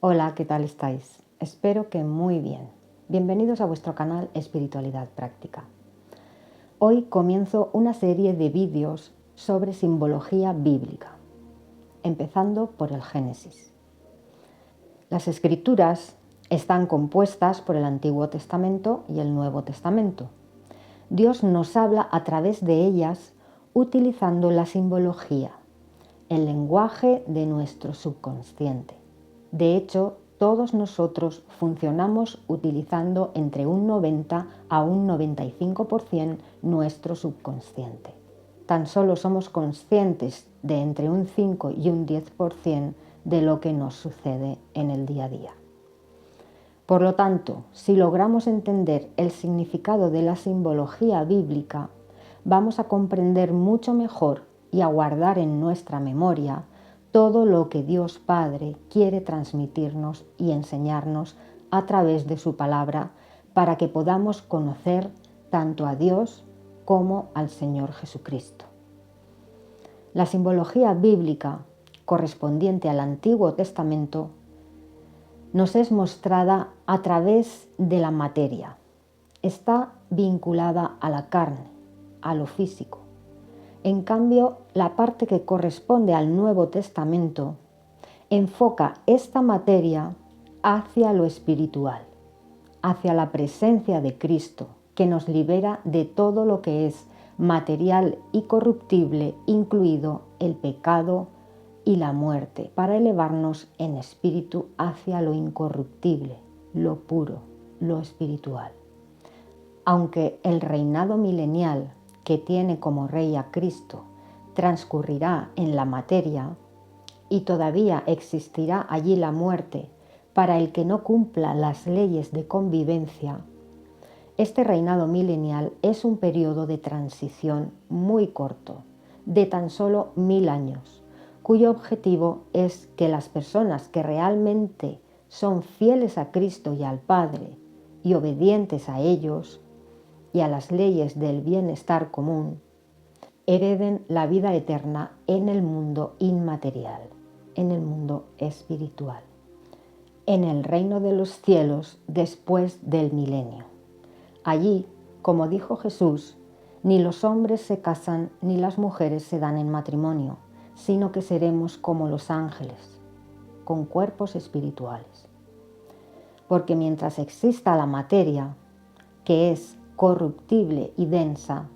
Hola, ¿qué tal estáis? Espero que muy bien. Bienvenidos a vuestro canal Espiritualidad Práctica. Hoy comienzo una serie de vídeos sobre simbología bíblica, empezando por el Génesis. Las Escrituras están compuestas por el Antiguo Testamento y el Nuevo Testamento. Dios nos habla a través de ellas utilizando la simbología, el lenguaje de nuestro subconsciente. De hecho, todos nosotros funcionamos utilizando entre un 90 a un 95% nuestro subconsciente. Tan solo somos conscientes de entre un 5 y un 10% de lo que nos sucede en el día a día. Por lo tanto, si logramos entender el significado de la simbología bíblica, vamos a comprender mucho mejor y a guardar en nuestra memoria todo lo que Dios Padre quiere transmitirnos y enseñarnos a través de su palabra para que podamos conocer tanto a Dios como al Señor Jesucristo. La simbología bíblica correspondiente al Antiguo Testamento nos es mostrada a través de la materia. Está vinculada a la carne, a lo físico. En cambio, la parte que corresponde al Nuevo Testamento enfoca esta materia hacia lo espiritual, hacia la presencia de Cristo, que nos libera de todo lo que es material y corruptible, incluido el pecado y la muerte, para elevarnos en espíritu hacia lo incorruptible, lo puro, lo espiritual. Aunque el reinado milenial que tiene como rey a Cristo transcurrirá en la materia y todavía existirá allí la muerte para el que no cumpla las leyes de convivencia, este reinado milenial es un periodo de transición muy corto, de tan solo 1000 años, cuyo objetivo es que las personas que realmente son fieles a Cristo y al Padre y obedientes a ellos y a las leyes del bienestar común, hereden la vida eterna en el mundo inmaterial, en el mundo espiritual, en el reino de los cielos después del milenio. Allí, como dijo Jesús, ni los hombres se casan ni las mujeres se dan en matrimonio, sino que seremos como los ángeles, con cuerpos espirituales. Porque mientras exista la materia, que es corruptible y densa,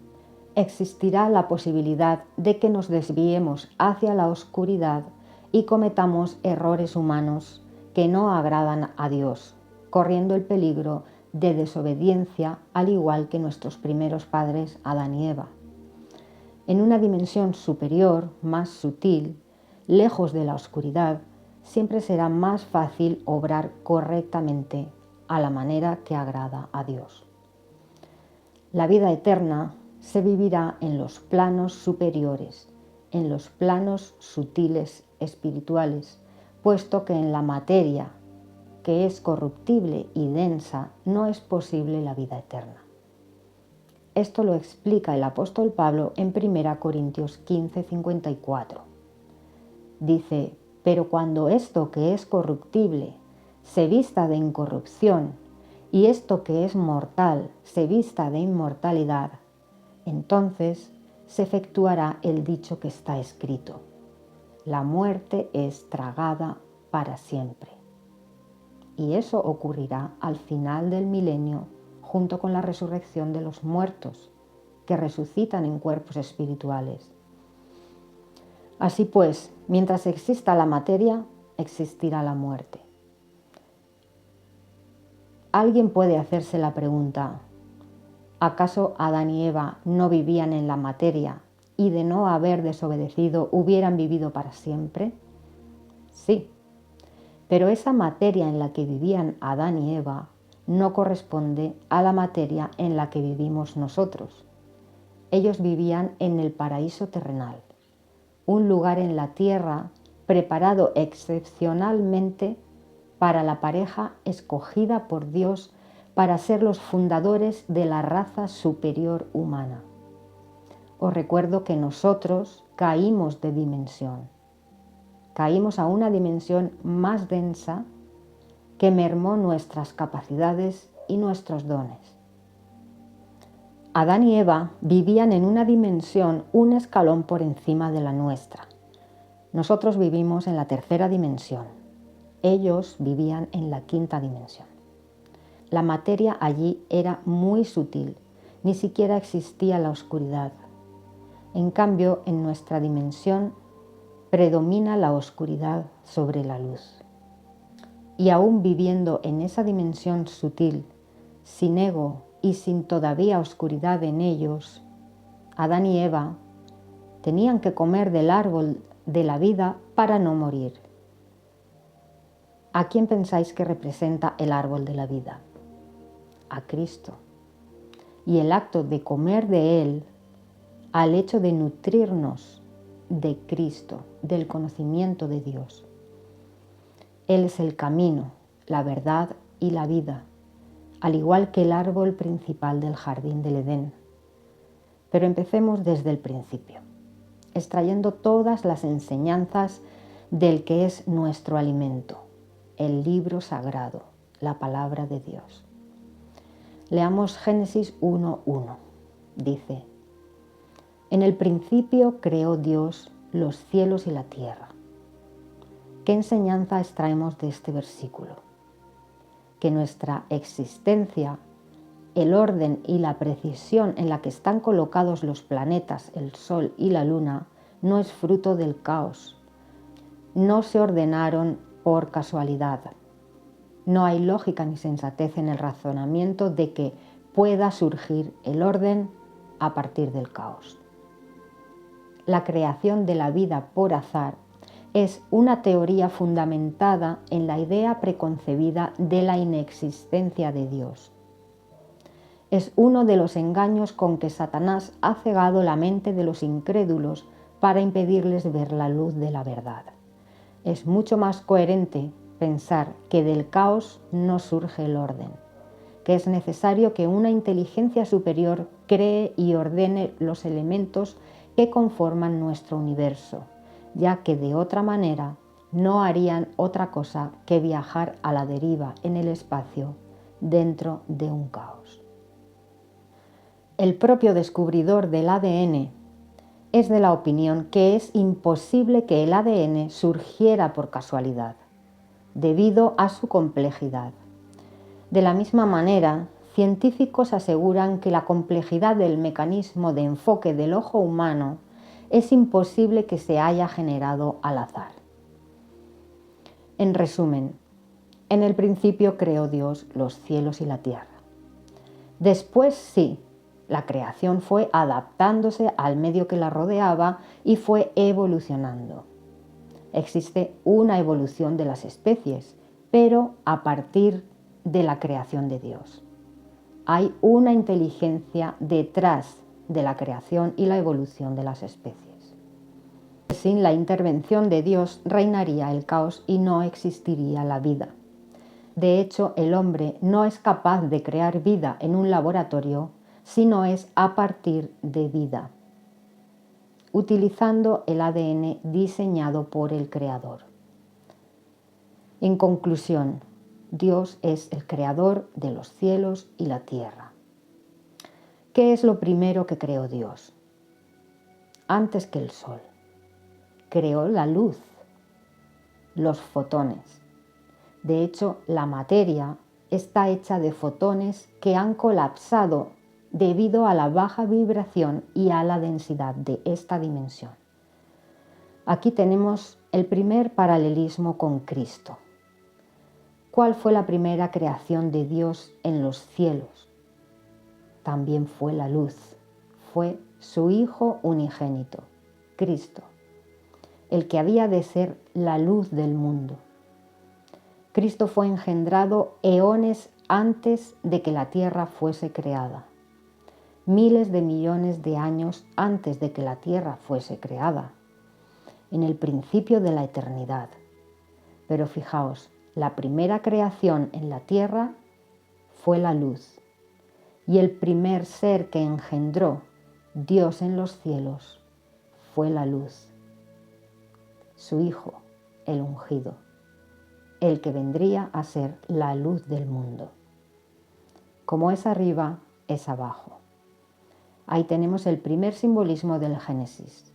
existirá la posibilidad de que nos desviemos hacia la oscuridad y cometamos errores humanos que no agradan a Dios, corriendo el peligro de desobediencia, al igual que nuestros primeros padres Adán y Eva. En una dimensión superior, más sutil, lejos de la oscuridad, siempre será más fácil obrar correctamente a la manera que agrada a Dios. La vida eterna se vivirá en los planos superiores, en los planos sutiles espirituales, puesto que en la materia, que es corruptible y densa, no es posible la vida eterna. Esto lo explica el apóstol Pablo en 1 Corintios 15, 54. Dice: pero cuando esto que es corruptible se vista de incorrupción y esto que es mortal se vista de inmortalidad, entonces se efectuará el dicho que está escrito: la muerte es tragada para siempre. Y eso ocurrirá al final del milenio, junto con la resurrección de los muertos, que resucitan en cuerpos espirituales. Así pues, mientras exista la materia, existirá la muerte. Alguien puede hacerse la pregunta: ¿acaso Adán y Eva no vivían en la materia y de no haber desobedecido hubieran vivido para siempre? Sí. Pero esa materia en la que vivían Adán y Eva no corresponde a la materia en la que vivimos nosotros. Ellos vivían en el paraíso terrenal, un lugar en la tierra preparado excepcionalmente para la pareja escogida por Dios para ser los fundadores de la raza superior humana. Os recuerdo que nosotros caímos de dimensión. Caímos a una dimensión más densa que mermó nuestras capacidades y nuestros dones. Adán y Eva vivían en una dimensión un escalón por encima de la nuestra. Nosotros vivimos en la tercera dimensión. Ellos vivían en la quinta dimensión. La materia allí era muy sutil, ni siquiera existía la oscuridad. En cambio, en nuestra dimensión predomina la oscuridad sobre la luz. Y aún viviendo en esa dimensión sutil, sin ego y sin todavía oscuridad en ellos, Adán y Eva tenían que comer del árbol de la vida para no morir. ¿A quién pensáis que representa el árbol de la vida? A Cristo. Y el acto de comer de Él, al hecho de nutrirnos de Cristo, del conocimiento de Dios. Él es el camino, la verdad y la vida, al igual que el árbol principal del jardín del Edén. Pero empecemos desde el principio, extrayendo todas las enseñanzas del que es nuestro alimento, el libro sagrado, la palabra de Dios. Leamos Génesis 1:1. Dice: En el principio creó Dios los cielos y la tierra. ¿Qué enseñanza extraemos de este versículo? Que nuestra existencia, el orden y la precisión en la que están colocados los planetas, el Sol y la Luna, no es fruto del caos. No se ordenaron por casualidad. No hay lógica ni sensatez en el razonamiento de que pueda surgir el orden a partir del caos. La creación de la vida por azar es una teoría fundamentada en la idea preconcebida de la inexistencia de Dios. Es uno de los engaños con que Satanás ha cegado la mente de los incrédulos para impedirles ver la luz de la verdad. Es mucho más coherente pensar que del caos no surge el orden, que es necesario que una inteligencia superior cree y ordene los elementos que conforman nuestro universo, ya que de otra manera no harían otra cosa que viajar a la deriva en el espacio dentro de un caos. El propio descubridor del ADN es de la opinión que es imposible que el ADN surgiera por casualidad, debido a su complejidad. De la misma manera, científicos aseguran que la complejidad del mecanismo de enfoque del ojo humano es imposible que se haya generado al azar. En resumen, en el principio creó Dios los cielos y la tierra. Después sí, la creación fue adaptándose al medio que la rodeaba y fue evolucionando. Existe una evolución de las especies, pero a partir de la creación de Dios. Hay una inteligencia detrás de la creación y la evolución de las especies. Sin la intervención de Dios reinaría el caos y no existiría la vida. De hecho, el hombre no es capaz de crear vida en un laboratorio, sino es a partir de vida, utilizando el ADN diseñado por el Creador. En conclusión, Dios es el creador de los cielos y la tierra. ¿Qué es lo primero que creó Dios? Antes que el sol, creó la luz, los fotones. De hecho, la materia está hecha de fotones que han colapsado debido a la baja vibración y a la densidad de esta dimensión. Aquí tenemos el primer paralelismo con Cristo. ¿Cuál fue la primera creación de Dios en los cielos? También fue la luz, fue su Hijo unigénito, Cristo, el que había de ser la luz del mundo. Cristo fue engendrado eones antes de que la tierra fuese creada, miles de millones de años antes de que la tierra fuese creada, en el principio de la eternidad. Pero fijaos, la primera creación en la tierra fue la luz, y el primer ser que engendró Dios en los cielos fue la luz, su Hijo, el ungido. el que vendría a ser la luz del mundo. Como es arriba, es abajo. Ahí tenemos el primer simbolismo del Génesis.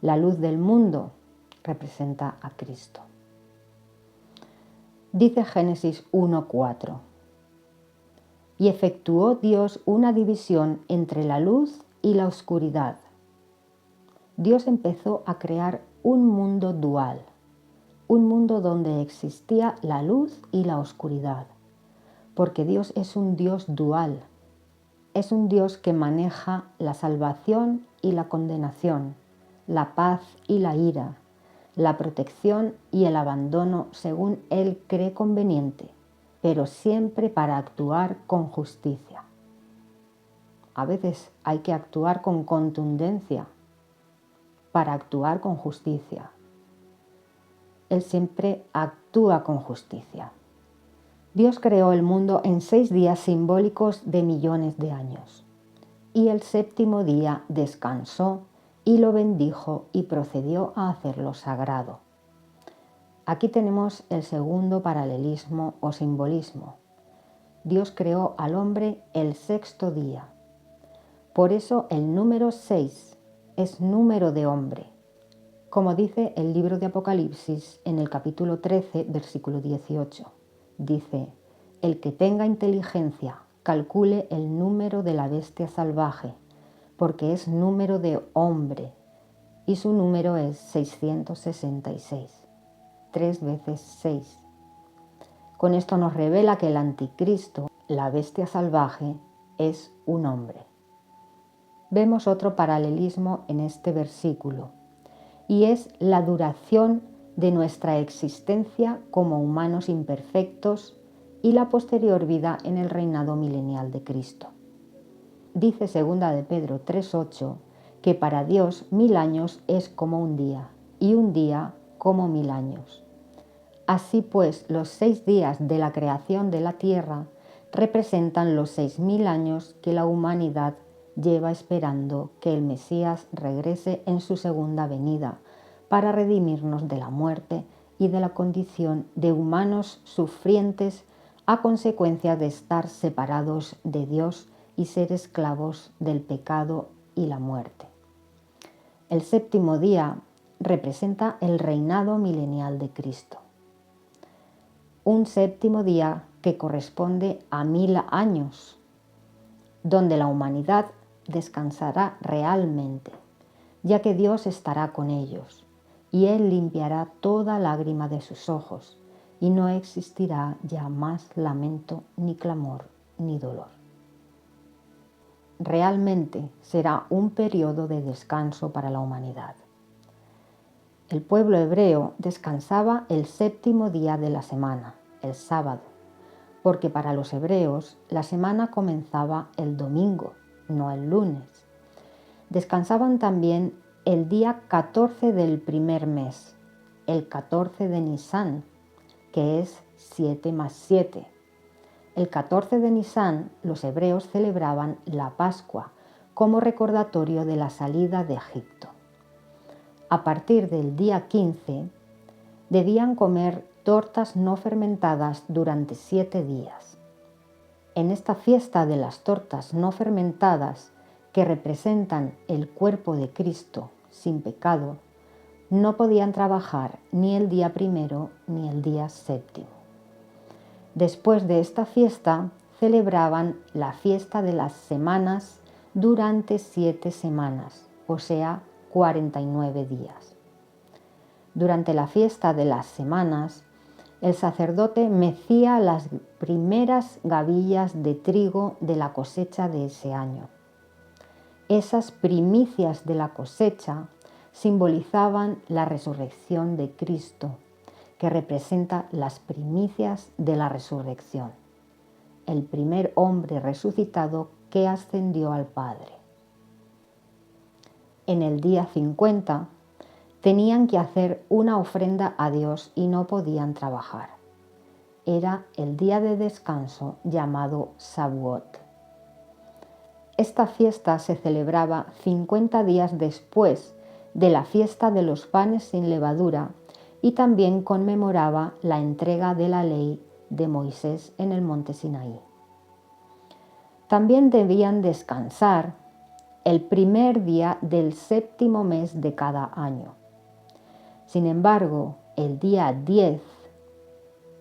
La luz del mundo representa a Cristo. Dice Génesis 1:4. Y efectuó Dios una división entre la luz y la oscuridad. Dios empezó a crear un mundo dual, un mundo donde existía la luz y la oscuridad, porque Dios es un Dios dual, es un Dios que maneja la salvación y la condenación, la paz y la ira, la protección y el abandono según Él cree conveniente, pero siempre para actuar con justicia. A veces hay que actuar con contundencia para actuar con justicia. Él siempre actúa con justicia. Dios creó el mundo en 6 días simbólicos de millones de años. Y el séptimo día descansó y lo bendijo y procedió a hacerlo sagrado. Aquí tenemos el segundo paralelismo o simbolismo. Dios creó al hombre el 6.º día. Por eso el número 6 es número de hombre, como dice el libro de Apocalipsis en el capítulo 13, versículo 18. Dice, el que tenga inteligencia, calcule el número de la bestia salvaje, porque es número de hombre, y su número es 666, 3 veces 6. Con esto nos revela que el anticristo, la bestia salvaje, es un hombre. Vemos otro paralelismo en este versículo, y es la duración de nuestra existencia como humanos imperfectos y la posterior vida en el reinado milenial de Cristo. Dice 2 de Pedro 3:8 que para Dios 1000 años es como un día y un día como 1000 años. Así pues, los 6 días de la creación de la tierra representan los 6000 años que la humanidad lleva esperando que el Mesías regrese en su segunda venida para redimirnos de la muerte y de la condición de humanos sufrientes a consecuencia de estar separados de Dios y ser esclavos del pecado y la muerte. El séptimo día representa el reinado milenial de Cristo. Un séptimo día que corresponde a 1000 años, donde la humanidad descansará realmente, ya que Dios estará con ellos, y Él limpiará toda lágrima de sus ojos, y no existirá ya más lamento, ni clamor, ni dolor. Realmente será un periodo de descanso para la humanidad. El pueblo hebreo descansaba el séptimo día de la semana, el sábado, porque para los hebreos la semana comenzaba el domingo, no el lunes. Descansaban también el día 14 del primer mes, el 14 de Nisán, que es 7 más 7. El 14 de Nisán los hebreos celebraban la Pascua como recordatorio de la salida de Egipto. A partir del día 15 debían comer tortas no fermentadas durante 7 días. En esta fiesta de las tortas no fermentadas, que representan el cuerpo de Cristo sin pecado, no podían trabajar ni el día primero ni el día séptimo. Después de esta fiesta celebraban la fiesta de las semanas durante 7 semanas, o sea, 49 días. Durante la fiesta de las semanas, el sacerdote mecía las primeras gavillas de trigo de la cosecha de ese año. Esas primicias de la cosecha simbolizaban la resurrección de Cristo, que representa las primicias de la resurrección, el primer hombre resucitado que ascendió al Padre. En el día 50 tenían que hacer una ofrenda a Dios y no podían trabajar. Era el día de descanso llamado Shavuot. Esta fiesta se celebraba 50 días después de la fiesta de los panes sin levadura y también conmemoraba la entrega de la ley de Moisés en el monte Sinaí. También debían descansar el primer día del 7º mes de cada año. Sin embargo, el día 10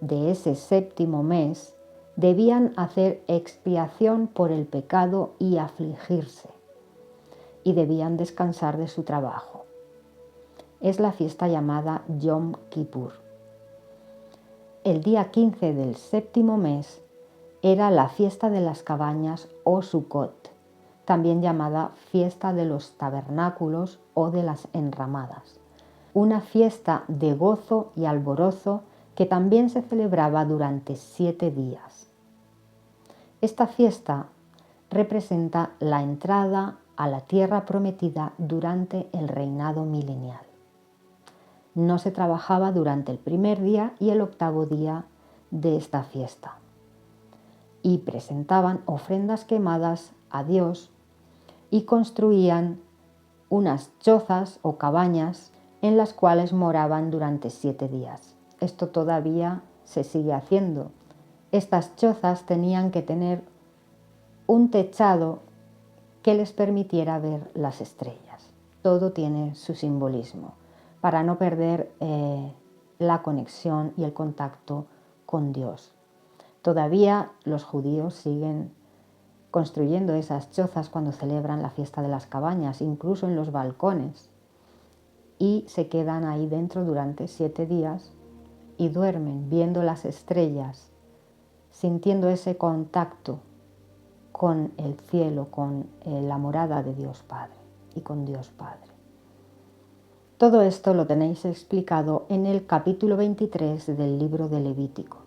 de ese 7º mes debían hacer expiación por el pecado y afligirse, y debían descansar de su trabajo. Es la fiesta llamada Yom Kippur. El día 15 del 7º mes era la fiesta de las cabañas o Sukkot, también llamada fiesta de los tabernáculos o de las enramadas, una fiesta de gozo y alborozo que también se celebraba durante 7 días. Esta fiesta representa la entrada a la tierra prometida durante el reinado milenial. No se trabajaba durante el primer día y el 8º día de esta fiesta, y presentaban ofrendas quemadas a Dios y construían unas chozas o cabañas en las cuales moraban durante 7 días. Esto todavía se sigue haciendo. Estas chozas tenían que tener un techado que les permitiera ver las estrellas. Todo tiene su simbolismo para no perder la conexión y el contacto con Dios. Todavía los judíos siguen construyendo esas chozas cuando celebran la fiesta de las cabañas, incluso en los balcones, y se quedan ahí dentro durante 7 días y duermen viendo las estrellas, sintiendo ese contacto con el cielo, con la morada de Dios Padre y con Dios Padre. Todo esto lo tenéis explicado en el capítulo 23 del libro de Levítico.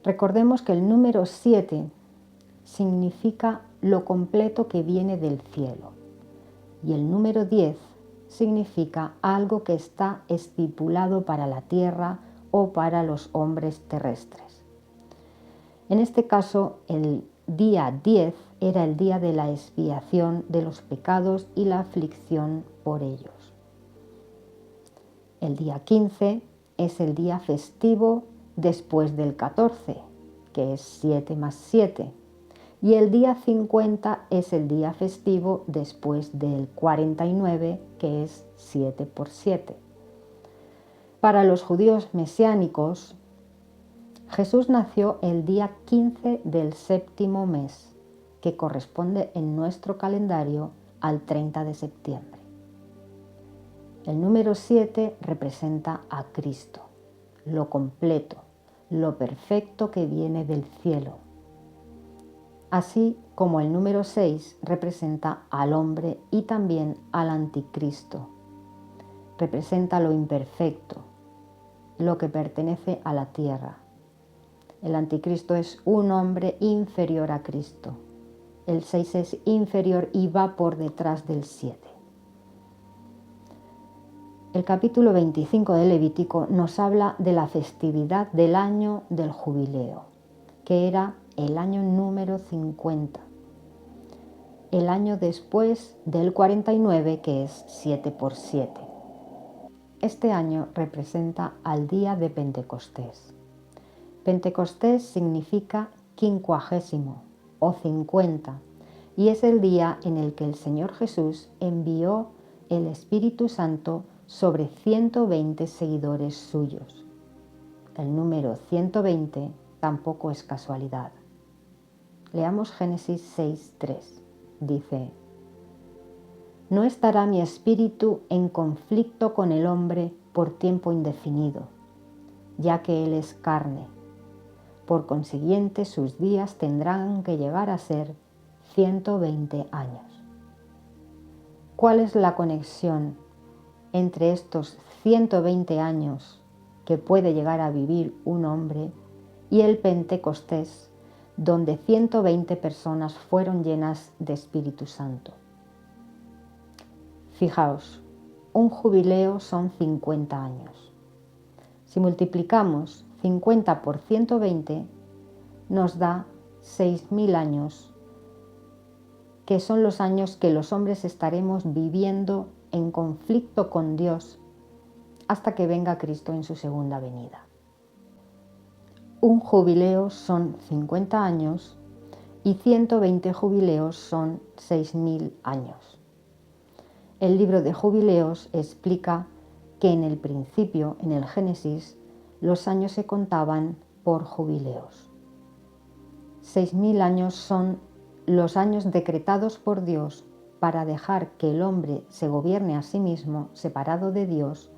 Recordemos que el número 7 significa lo completo que viene del cielo y el número 10 significa algo que está estipulado para la tierra o para los hombres terrestres. En este caso, el día 10 era el día de la expiación de los pecados y la aflicción por ellos. El día 15 es el día festivo después del 14, que es 7 más 7. Y el día 50 es el día festivo después del 49, que es 7 por 7. Para los judíos mesiánicos, Jesús nació el día 15 del 7º mes, que corresponde en nuestro calendario al 30 de septiembre. El número 7 representa a Cristo, lo completo, lo perfecto que viene del cielo. Así como el número 6 representa al hombre y también al anticristo. Representa lo imperfecto, lo que pertenece a la tierra. El anticristo es un hombre inferior a Cristo. El 6 es inferior y va por detrás del 7. El capítulo 25 de Levítico nos habla de la festividad del año del jubileo, que era el año número 50, el año después del 49, que es 7 por 7. Este año representa al día de Pentecostés. Pentecostés significa 50 o 50 y es el día en el que el Señor Jesús envió el Espíritu Santo sobre 120 seguidores suyos. El número 120 tampoco es casualidad. Leamos Génesis 6:3. Dice: No estará mi espíritu en conflicto con el hombre por tiempo indefinido, ya que él es carne. Por consiguiente, sus días tendrán que llegar a ser 120 años. ¿Cuál es la conexión entre estos 120 años que puede llegar a vivir un hombre y el Pentecostés, donde 120 personas fueron llenas de Espíritu Santo? Fijaos, un jubileo son 50 años. Si multiplicamos 50 por 120, nos da 6.000 años, que son los años que los hombres estaremos viviendo en conflicto con Dios hasta que venga Cristo en su segunda venida. Un jubileo son 50 años y 120 jubileos son 6.000 años. El libro de Jubileos explica que en el principio, en el Génesis, los años se contaban por jubileos. 6.000 años son los años decretados por Dios para dejar que el hombre se gobierne a sí mismo, separado de Dios,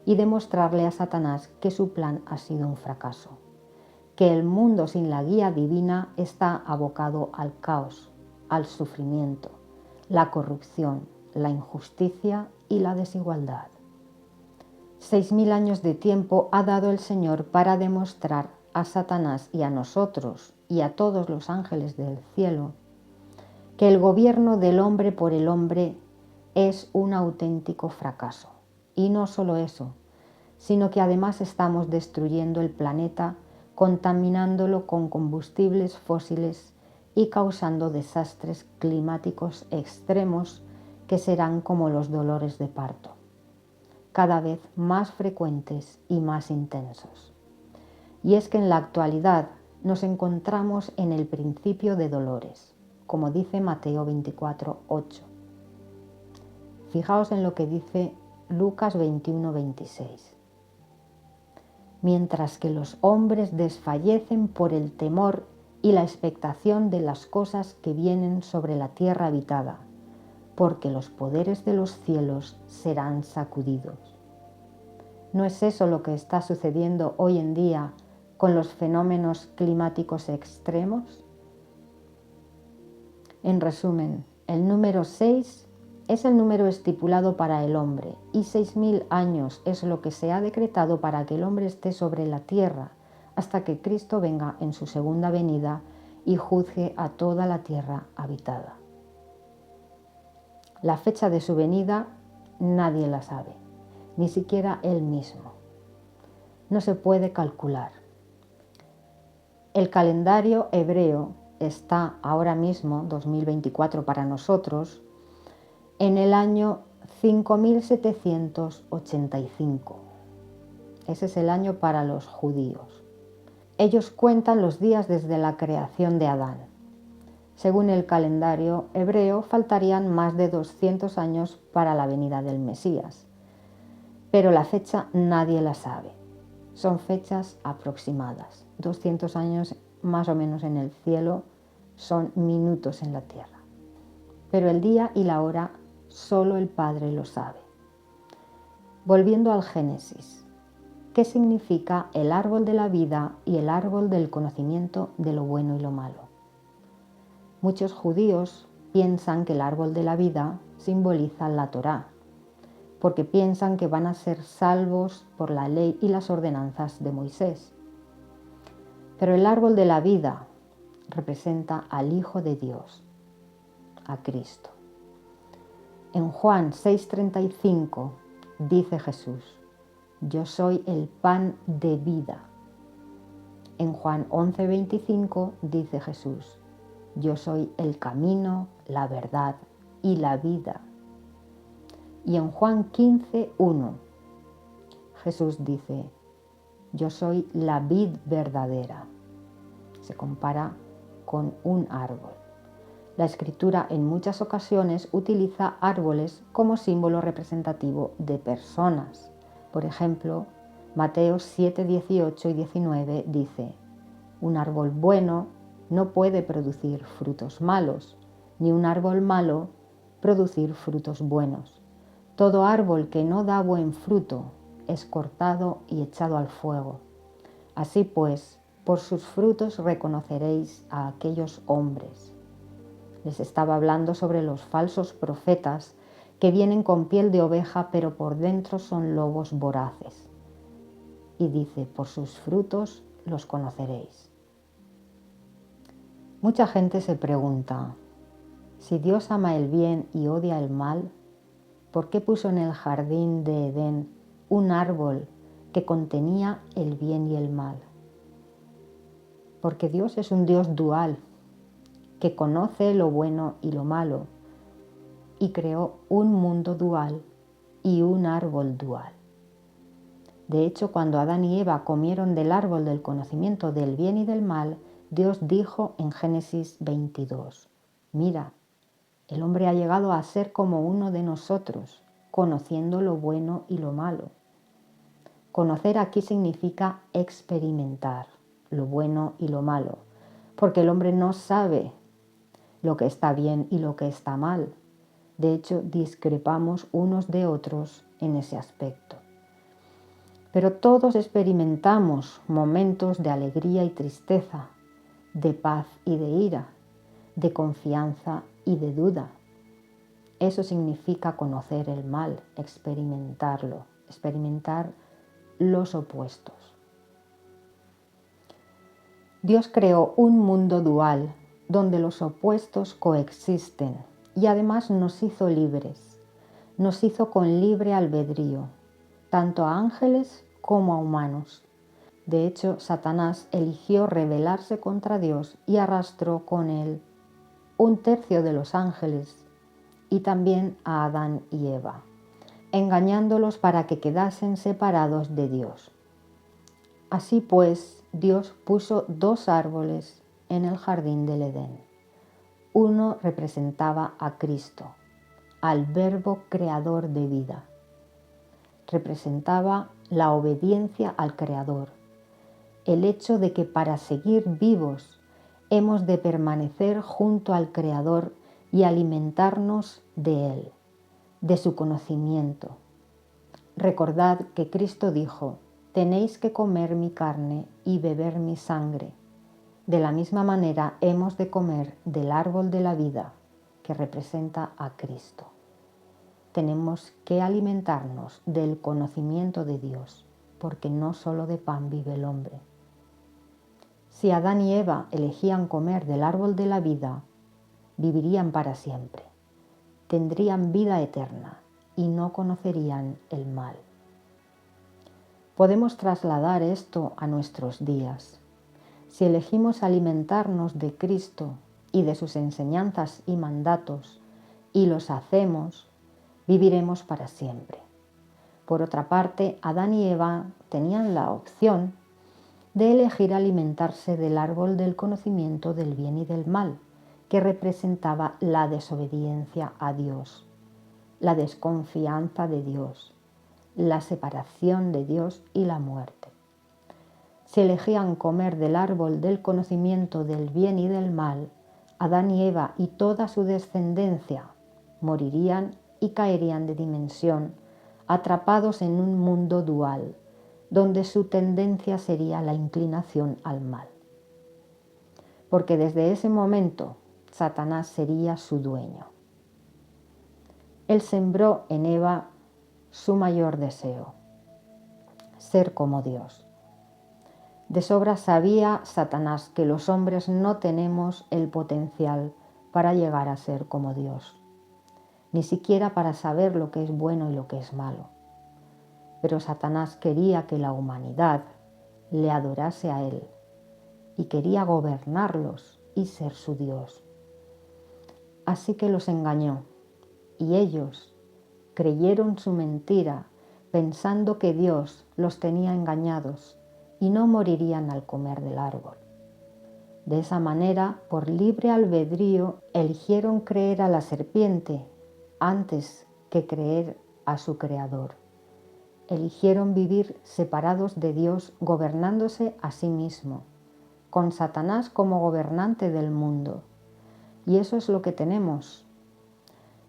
y demostrarle a Satanás que su plan ha sido un fracaso, que el mundo sin la guía divina está abocado al caos, al sufrimiento, la corrupción, la injusticia y la desigualdad. 6.000 años de tiempo ha dado el Señor para demostrar a Satanás y a nosotros y a todos los ángeles del cielo que el gobierno del hombre por el hombre es un auténtico fracaso. Y no solo eso, sino que además estamos destruyendo el planeta, contaminándolo con combustibles fósiles y causando desastres climáticos extremos que serán como los dolores de parto, cada vez más frecuentes y más intensos. Y es que en la actualidad nos encontramos en el principio de dolores, como dice Mateo 24:8. Fijaos en lo que dice Lucas 21:26. Mientras que los hombres desfallecen por el temor y la expectación de las cosas que vienen sobre la tierra habitada, porque los poderes de los cielos serán sacudidos. ¿No es eso lo que está sucediendo hoy en día con los fenómenos climáticos extremos? En resumen, el número 6 es el número estipulado para el hombre y 6.000 años es lo que se ha decretado para que el hombre esté sobre la tierra hasta que Cristo venga en su segunda venida y juzgue a toda la tierra habitada. La fecha de su venida nadie la sabe, ni siquiera él mismo. No se puede calcular. El calendario hebreo está ahora mismo, 2024 para nosotros, en el año 5785. Ese es el año para los judíos. Ellos cuentan los días desde la creación de Adán. Según el calendario hebreo, faltarían más de 200 años para la venida del Mesías. Pero la fecha nadie la sabe. Son fechas aproximadas. 200 años más o menos en el cielo son minutos en la tierra. Pero el día y la hora solo el Padre lo sabe. Volviendo al Génesis, ¿qué significa el árbol de la vida y el árbol del conocimiento de lo bueno y lo malo? Muchos judíos piensan que el árbol de la vida simboliza la Torá, porque piensan que van a ser salvos por la ley y las ordenanzas de Moisés. Pero el árbol de la vida representa al Hijo de Dios, a Cristo. En Juan 6:35 dice Jesús: yo soy el pan de vida. En Juan 11:25 dice Jesús: yo soy el camino, la verdad y la vida. Y en Juan 15:1 Jesús dice: yo soy la vid verdadera. Se compara con un árbol. La Escritura en muchas ocasiones utiliza árboles como símbolo representativo de personas. Por ejemplo, Mateo 7:18 y 19 dice: un árbol bueno no puede producir frutos malos, ni un árbol malo producir frutos buenos. Todo árbol que no da buen fruto es cortado y echado al fuego. Así pues, por sus frutos reconoceréis a aquellos hombres. Les estaba hablando sobre los falsos profetas que vienen con piel de oveja, pero por dentro son lobos voraces. Y dice: por sus frutos los conoceréis. Mucha gente se pregunta: si Dios ama el bien y odia el mal, ¿por qué puso en el jardín de Edén un árbol que contenía el bien y el mal? Porque Dios es un Dios dual, que conoce lo bueno y lo malo, y creó un mundo dual y un árbol dual. De hecho, cuando Adán y Eva comieron del árbol del conocimiento del bien y del mal, Dios dijo en Génesis 22, mira, el hombre ha llegado a ser como uno de nosotros, conociendo lo bueno y lo malo. Conocer aquí significa experimentar lo bueno y lo malo, porque el hombre no sabe lo que está bien y lo que está mal. De hecho, discrepamos unos de otros en ese aspecto. Pero todos experimentamos momentos de alegría y tristeza, de paz y de ira, de confianza y de duda. Eso significa conocer el mal, experimentarlo, experimentar los opuestos. Dios creó un mundo dual donde los opuestos coexisten y además nos hizo libres, nos hizo con libre albedrío, tanto a ángeles como a humanos. De hecho, Satanás eligió rebelarse contra Dios y arrastró con él un tercio de los ángeles y también a Adán y Eva, engañándolos para que quedasen separados de Dios. Así pues, Dios puso dos árboles en el jardín del Edén. Uno representaba a Cristo, al Verbo creador de vida. Representaba la obediencia al Creador, el hecho de que para seguir vivos hemos de permanecer junto al Creador y alimentarnos de Él, de su conocimiento. Recordad que Cristo dijo, tenéis que comer mi carne y beber mi sangre. De la misma manera hemos de comer del árbol de la vida que representa a Cristo. Tenemos que alimentarnos del conocimiento de Dios, porque no solo de pan vive el hombre. Si Adán y Eva elegían comer del árbol de la vida, vivirían para siempre, tendrían vida eterna y no conocerían el mal. Podemos trasladar esto a nuestros días. Si elegimos alimentarnos de Cristo y de sus enseñanzas y mandatos, y los hacemos, viviremos para siempre. Por otra parte, Adán y Eva tenían la opción de elegir alimentarse del árbol del conocimiento del bien y del mal, que representaba la desobediencia a Dios, la desconfianza de Dios, la separación de Dios y la muerte. Si elegían comer del árbol del conocimiento del bien y del mal, Adán y Eva y toda su descendencia morirían y caerían de dimensión, atrapados en un mundo dual, donde su tendencia sería la inclinación al mal. Porque desde ese momento Satanás sería su dueño. Él sembró en Eva su mayor deseo, ser como Dios. De sobra sabía Satanás que los hombres no tenemos el potencial para llegar a ser como Dios, ni siquiera para saber lo que es bueno y lo que es malo. Pero Satanás quería que la humanidad le adorase a él y quería gobernarlos y ser su Dios. Así que los engañó y ellos creyeron su mentira pensando que Dios los tenía engañados y no morirían al comer del árbol. De esa manera, por libre albedrío, eligieron creer a la serpiente antes que creer a su Creador. Eligieron vivir separados de Dios, gobernándose a sí mismo, con Satanás como gobernante del mundo. Y eso es lo que tenemos.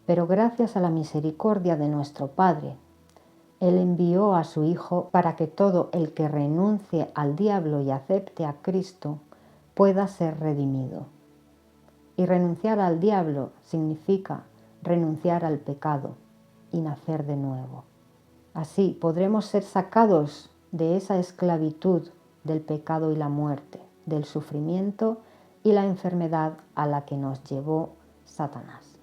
Pero gracias a la misericordia de nuestro Padre, Él envió a su Hijo para que todo el que renuncie al diablo y acepte a Cristo pueda ser redimido. Y renunciar al diablo significa renunciar al pecado y nacer de nuevo. Así podremos ser sacados de esa esclavitud del pecado y la muerte, del sufrimiento y la enfermedad a la que nos llevó Satanás.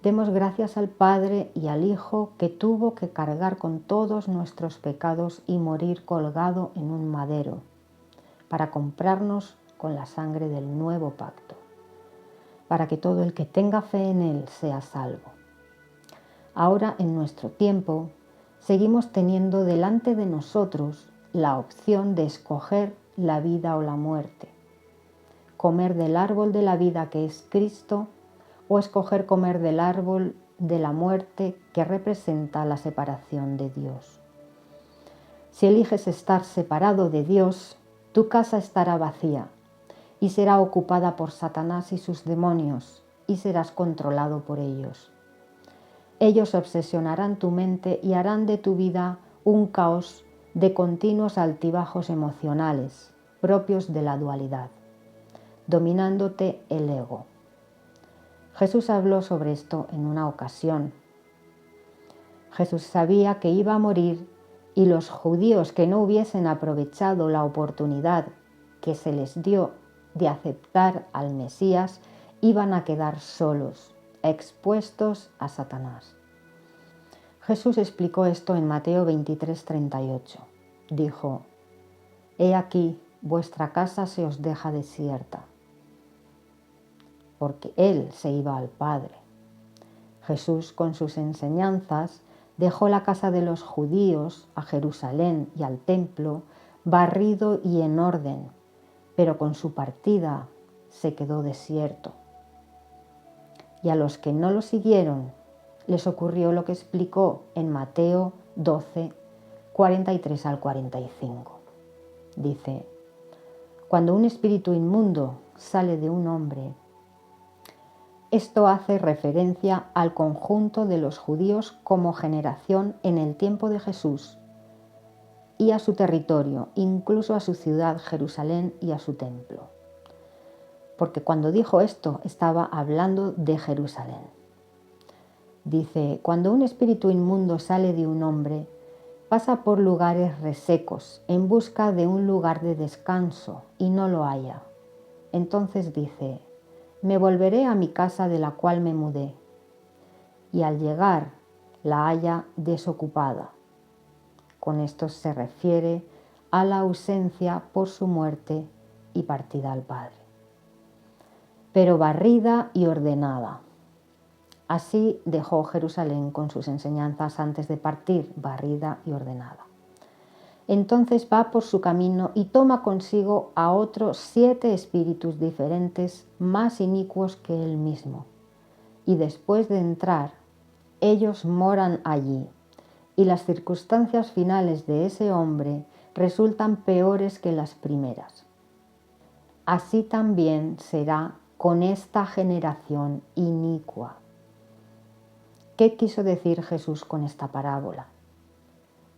Demos gracias al Padre y al Hijo que tuvo que cargar con todos nuestros pecados y morir colgado en un madero para comprarnos con la sangre del nuevo pacto, para que todo el que tenga fe en Él sea salvo. Ahora, en nuestro tiempo, seguimos teniendo delante de nosotros la opción de escoger la vida o la muerte, comer del árbol de la vida que es Cristo o escoger comer del árbol de la muerte que representa la separación de Dios. Si eliges estar separado de Dios, tu casa estará vacía y será ocupada por Satanás y sus demonios y serás controlado por ellos. Ellos obsesionarán tu mente y harán de tu vida un caos de continuos altibajos emocionales propios de la dualidad, dominándote el ego. Jesús habló sobre esto en una ocasión. Jesús sabía que iba a morir y los judíos que no hubiesen aprovechado la oportunidad que se les dio de aceptar al Mesías iban a quedar solos, expuestos a Satanás. Jesús explicó esto en Mateo 23:38. Dijo: «He aquí, vuestra casa se os deja desierta», porque Él se iba al Padre. Jesús, con sus enseñanzas, dejó la casa de los judíos, a Jerusalén y al templo, barrido y en orden, pero con su partida se quedó desierto. Y a los que no lo siguieron, les ocurrió lo que explicó en Mateo 12, 43 al 45. Dice: «Cuando un espíritu inmundo sale de un hombre», esto hace referencia al conjunto de los judíos como generación en el tiempo de Jesús y a su territorio, incluso a su ciudad Jerusalén y a su templo. Porque cuando dijo esto estaba hablando de Jerusalén. Dice: «Cuando un espíritu inmundo sale de un hombre, pasa por lugares resecos en busca de un lugar de descanso y no lo halla. Entonces dice: me volveré a mi casa de la cual me mudé. Y al llegar la halla desocupada». Con esto se refiere a la ausencia por su muerte y partida al Padre. Pero barrida y ordenada. Así dejó Jerusalén con sus enseñanzas antes de partir, barrida y ordenada. Entonces va por su camino y toma consigo a otros 7 espíritus diferentes, más inicuos que él mismo. Y después de entrar, ellos moran allí, y las circunstancias finales de ese hombre resultan peores que las primeras. Así también será con esta generación inicua. ¿Qué quiso decir Jesús con esta parábola?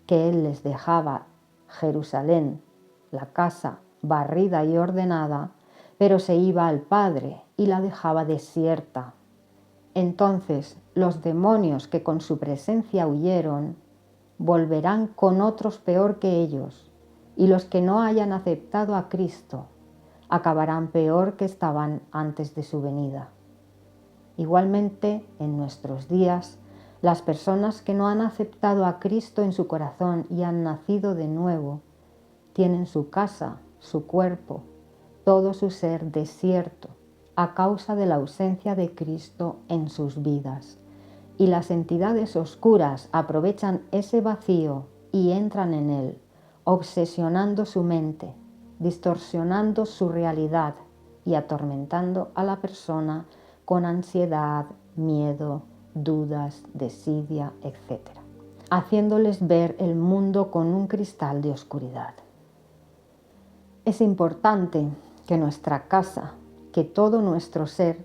Que Él les dejaba Jerusalén, la casa barrida y ordenada, pero se iba al Padre y la dejaba desierta. Entonces los demonios que con su presencia huyeron, volverán con otros peor que ellos, y los que no hayan aceptado a Cristo acabarán peor que estaban antes de su venida. Igualmente, en nuestros días, las personas que no han aceptado a Cristo en su corazón y han nacido de nuevo, tienen su casa, su cuerpo, todo su ser desierto a causa de la ausencia de Cristo en sus vidas. Y las entidades oscuras aprovechan ese vacío y entran en él, obsesionando su mente, distorsionando su realidad y atormentando a la persona con ansiedad, miedo, dudas, desidia, etc., haciéndoles ver el mundo con un cristal de oscuridad. Es importante que nuestra casa, que todo nuestro ser,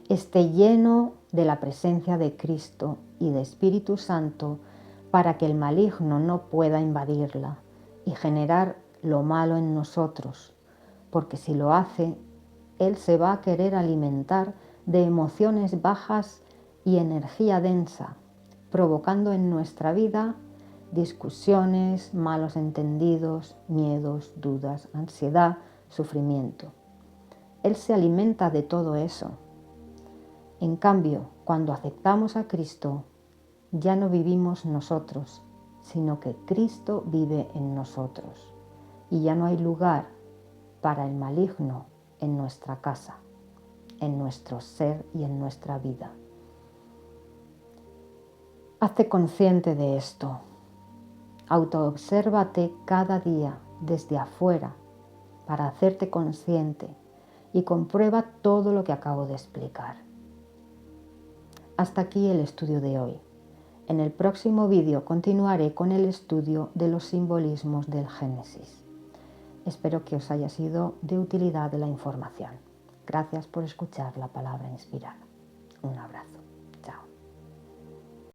esté lleno de la presencia de Cristo y de Espíritu Santo para que el maligno no pueda invadirla y generar lo malo en nosotros, porque si lo hace, él se va a querer alimentar de emociones bajas y energía densa, provocando en nuestra vida discusiones, malos entendidos, miedos, dudas, ansiedad, sufrimiento. Él se alimenta de todo eso. En cambio, cuando aceptamos a Cristo, ya no vivimos nosotros, sino que Cristo vive en nosotros. Y ya no hay lugar para el maligno en nuestra casa, en nuestro ser y en nuestra vida. Hazte consciente de esto Autoobsérvate cada día desde afuera para hacerte consciente y comprueba todo lo que acabo de explicar. Hasta aquí el estudio de hoy. En el próximo vídeo continuaré con el estudio de los simbolismos del Génesis. Espero que os haya sido de utilidad la información. Gracias por escuchar la palabra inspirada. Un abrazo.